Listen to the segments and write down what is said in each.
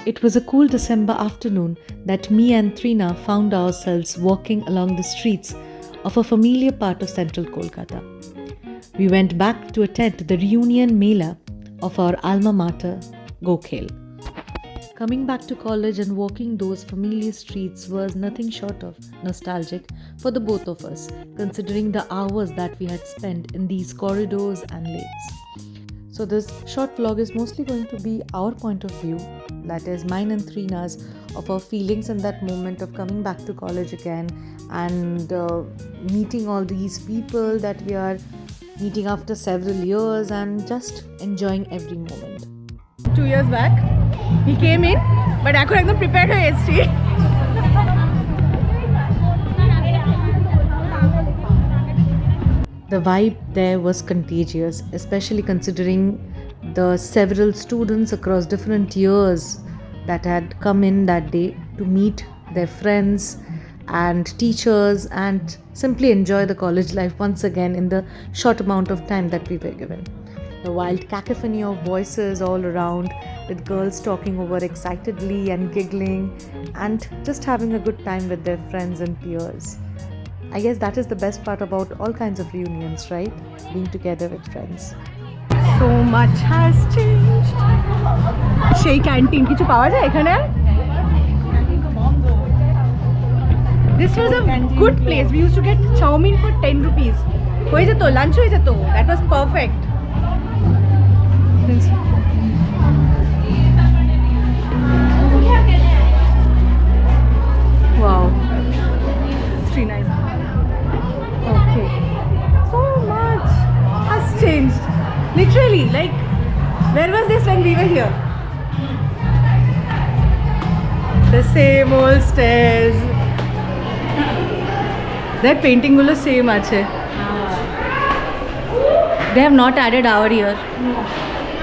It was a cool December afternoon that me and Trina found ourselves walking along the streets of a familiar part of central Kolkata. We went back to attend the reunion Mela of our alma mater, Gokhel. Coming back to college and walking those familiar streets was nothing short of nostalgic for the both of us, considering the hours that we had spent in these corridors and lanes. So this short vlog is mostly going to be our point of view, that is mine and Trina's, of our feelings in that moment of coming back to college again and meeting all these people that we are meeting after several years and just enjoying every moment. 2 years back, he came in, but I could have prepared her ST. The vibe there was contagious, especially considering the several students across different years that had come in that day to meet their friends and teachers and simply enjoy the college life once again in the short amount of time that we were given. The wild cacophony of voices all around, with girls talking over excitedly and giggling and just having a good time with their friends and peers. I guess that is the best part about all kinds of reunions, right? Being together with friends. So much has changed. সেই canteen কিছু পাওয়া যায় এখানে? This was a good place. We used to get chow mein for 10 rupees. হয়ে যেত, lunch হয়ে যেত. That was perfect. Wow. It's really nice. Okay. So much has changed. Literally, like, where was this when we were here? The same old stairs. Their painting gulo same ache. They have not added our here.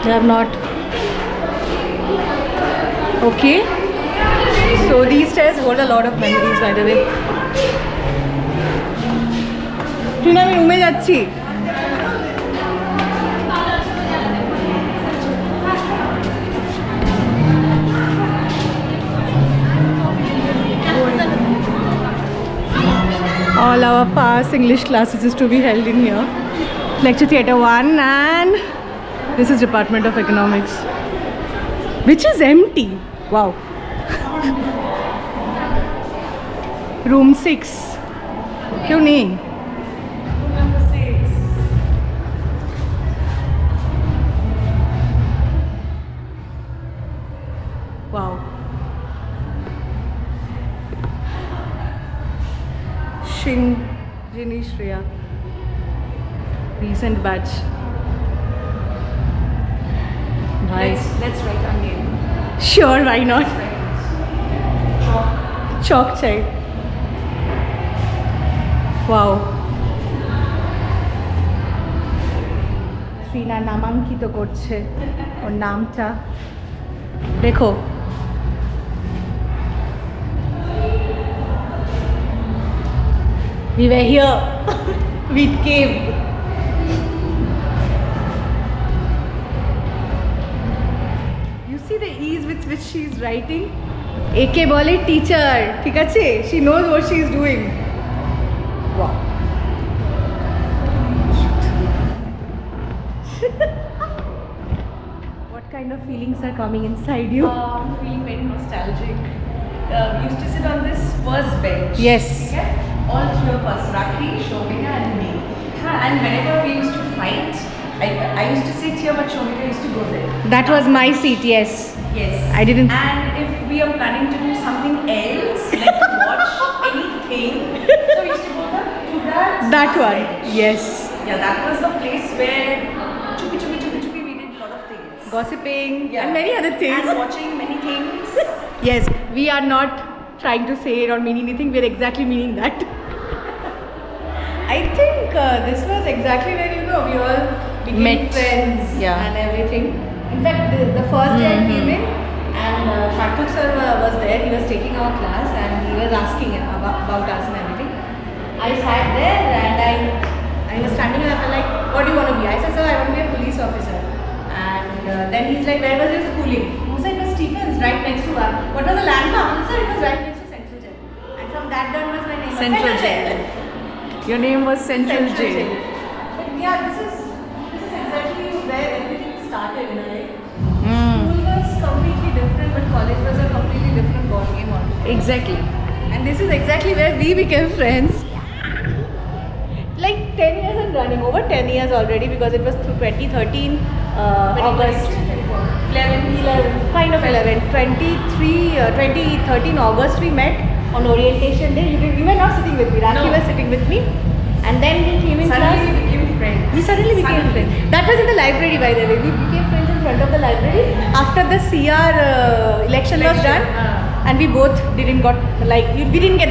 They have not. Okay. So these stairs hold a lot of memories, by the way. Trina, আমি রুমে যাচ্ছি. All our past English classes is to be held in here. Lecture Theatre 1, and this is Department of Economics, which is empty. Wow. Room 6. क्यों नहीं? Room number 6. Wow. Shinjini Shreya, recent batch. Let's write our name. Sure, why not? Chalk chai. Wow. Trina নামাঙ্কিত করছে ওর নামটা দেখো. We were here. We came. You see the ease with which she is writing? AK bole teacher. ঠিক আছে? She knows what she is doing. Wow. What kind of feelings are coming inside you? I'm feeling very nostalgic. We used to sit on this first bench. Yes. Okay? All three of us, Rakhi, Shobhika and me. And whenever we used to fight, I used to sit here, but Shobhika used to go there. That was my seat, yes. Yes. I didn't. And if we are planning to do something else, like to watch anything, so we used to go to That one, bench. yes. Yeah, that was the place where chupi we did a lot of things. Gossiping Yeah. and many other things. And watching many things. Yes, we are not trying to say it or mean anything. We're exactly meaning that. I think this was exactly where we all became Met. friends, Yeah. and everything. In fact, the first day I came in, and Sarthak sir was there. He was taking our class, and he was asking about us and everything. I sat there, and I was standing and I was like, "What do you want to be?" I said, "Sir, I want to be a police officer." And then he's like, "Where was your schooling?" I said, "It was Stephens, right next to what was the landmark? Sir, it was right next to Central Jail. And from that day onwards my name was Central Jail. Your name was Central Jail. But yeah, this is exactly where everything started in a way. Mm. School was completely different, but college was a completely different ball game altogether. Exactly. And this is exactly where we became friends. Like 10 years and running, over 10 years already, because it was through 2013 August. 11, kind of 11. 2013 August we met on orientation day. You were not sitting with me, Rakhi No. was sitting with me. And then we came in Suddenly class. we became friends. We suddenly became friends. That was in the library, by the way. We became friends in front of the library after the CR election was done, and we both didn't get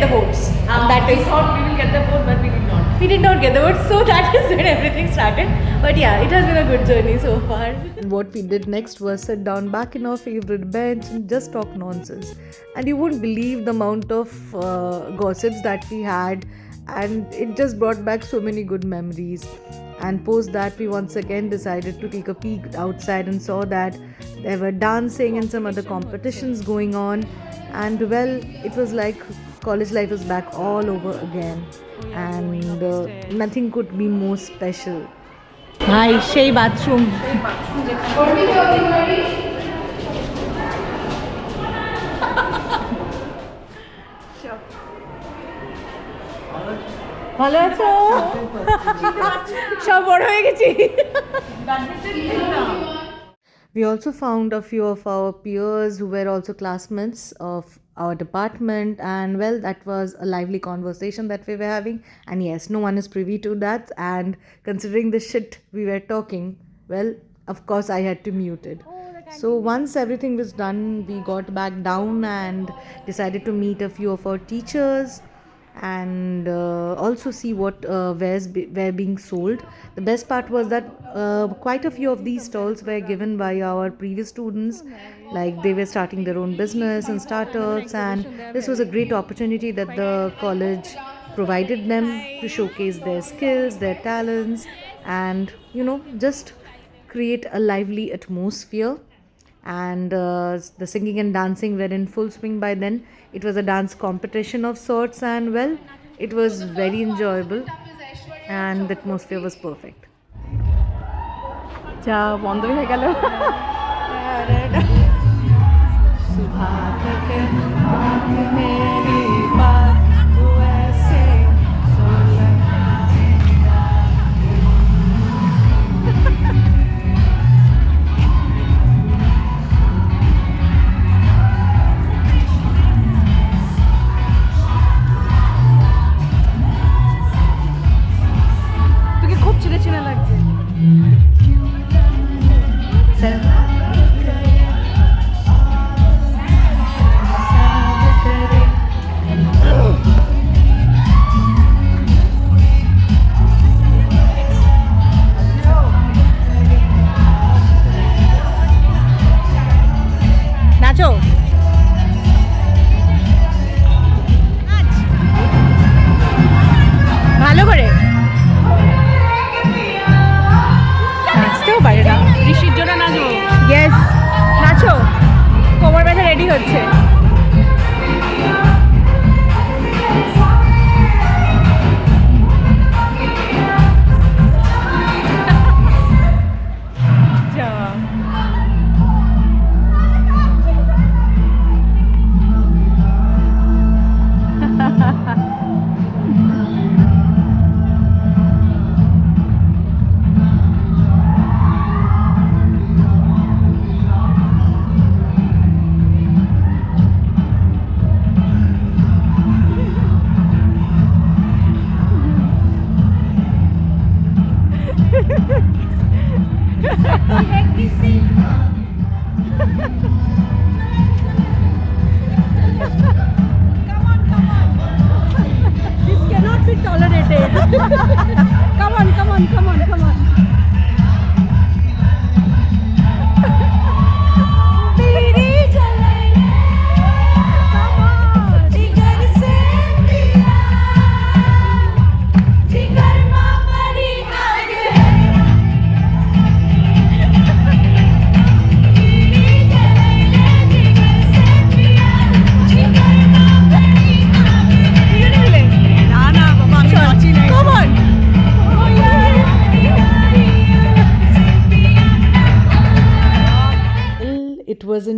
the votes. And that We is thought we will get the vote, but we did not. we did not get the votes, so that is when everything started. But yeah, it has been a good journey so far. And what we did next was sit down back in our favorite bench and just talk nonsense. And you wouldn't believe the amount of gossips that we had, and it just brought back so many good memories. And post that, we once again decided to take a peek outside and saw that there were dancing and some other competitions going on. And well, it was like college life was back all over again, and nothing could be more special. Hi, Shay bathroom. ভালো আছো সব বড় হয়ে গেছি We also found a few of our peers who were also classmates of our department, and well, that was a lively conversation that we were having. And yes, no one is privy to that. And considering the shit we were talking, well, of course, I had to mute it. So once everything was done, we got back down and decided to meet a few of our teachers and also see what wares were being sold. The best part was that quite a few of these stalls were given by our previous students, like they were starting their own business and startups, and this was a great opportunity that the college provided them to showcase their skills, their talents, and just create a lively atmosphere. And the singing and dancing were in full swing by then. It was a dance competition of sorts, and well, it was very enjoyable and the atmosphere was perfect. যা বন্ধ হয়ে গেল তোকে খুব চিনে চিনে লাগছে নাচো ভালো করে নাচতেও পারে না ঋষির জন্য নাচবো ইয়েস নাচো কোমর ব্যথা রেডি হচ্ছে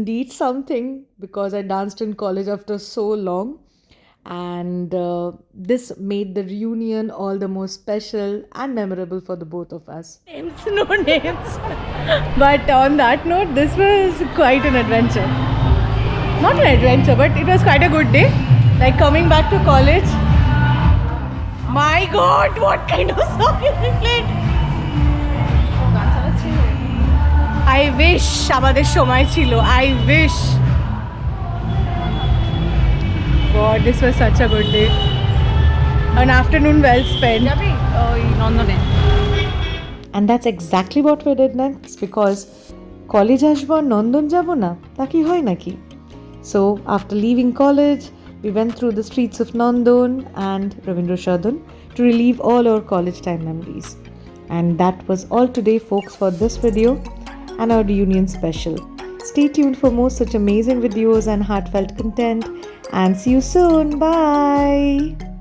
indeed something because I danced in college after so long, and this made the reunion all the more special and memorable for the both of us. Names, no names. But on that note, this was quite an adventure. Not an adventure, but it was quite a good day. Like coming back to college. My God, what kind of song is it played? I wish আমাদের সময় ছিল. I wish. God, this was such a good day. An afternoon well spent. And that's exactly what we did next because college আসবো আর নন্দন যাব না তা কি হয় নাকি? So after leaving college, we went through the streets of Nandon and Ravindra Sadan to relive all our college time memories. And that was all today, folks, for this video and our reunion special. Stay tuned for more such amazing videos and heartfelt content, and see you soon. Bye.